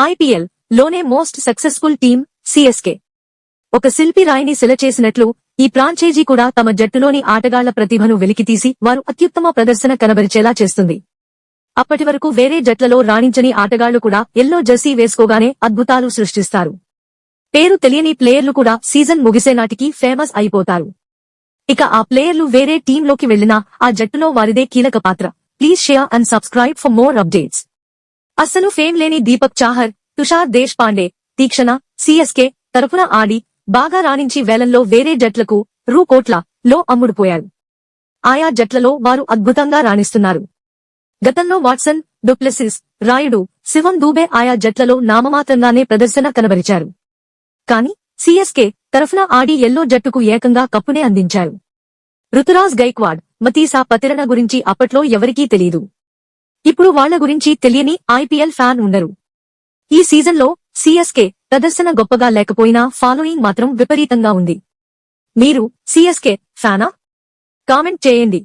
IPL లోనే most successful team CSK. ఒక శిల్పి రాయిని శిల చేసినట్లు ఈ ఫ్రాంచైజీ కూడా తమ జట్టులోని ఆటగాళ్ల ప్రతిభను వెలికితీసి వారు అత్యుత్తమ ప్రదర్శన కనబరిచేలా చేస్తుంది. అప్పటివరకు వేరే జట్లలో రాణించని ఆటగాళ్లు కూడా ఎల్లో జెర్సీ వేసుకోగానే అద్భుతాలు సృష్టిస్తారు. పేరు తెలియని ప్లేయర్లు కూడా సీజన్ ముగిసేనాటికి ఫేమస్ అయిపోతారు. ఇక ఆ ప్లేయర్లు వేరే టీంలోకి వెళ్లినా ఆ జట్టులో వారిదే కీలక పాత్ర. Please share and subscribe for more updates. అస్సలు ఫేమ్ లేని దీపక్ చాహర్, తుషార్ దేశ్ పాండే, తీక్షణ సిఎస్కే తరఫున ఆడి బాగా రాణించి వేలంలో వేరే జట్లకు కోట్లలో అమ్ముడుపోయారు. ఆయా జట్లలో వారు అద్భుతంగా రాణిస్తున్నారు. గతంలో వాట్సన్, డుప్లెసిస్, రాయుడు, శివం దూబే ఆయా జట్లలో నామమాత్రంగానే ప్రదర్శన కనబరిచారు. కానీ సిఎస్కే తరఫున ఆడి ఎల్లో జట్టుకు ఏకంగా కప్పునే అందించారు. రుతురాజ్ గైక్వాడ్, మతీసా పతిరణ గురించి అప్పట్లో ఎవరికీ తెలీదు. ఇప్పుడు వాళ్ల గురించి తెలియని ఐపీఎల్ ఫ్యాన్ ఉండరు. ఈ సీజన్లో సిఎస్కే ప్రదర్శన గొప్పగా లేకపోయినా ఫాలోయింగ్ మాత్రం విపరీతంగా ఉంది. మీరు సిఎస్కే ఫ్యానా? కామెంట్ చేయండి.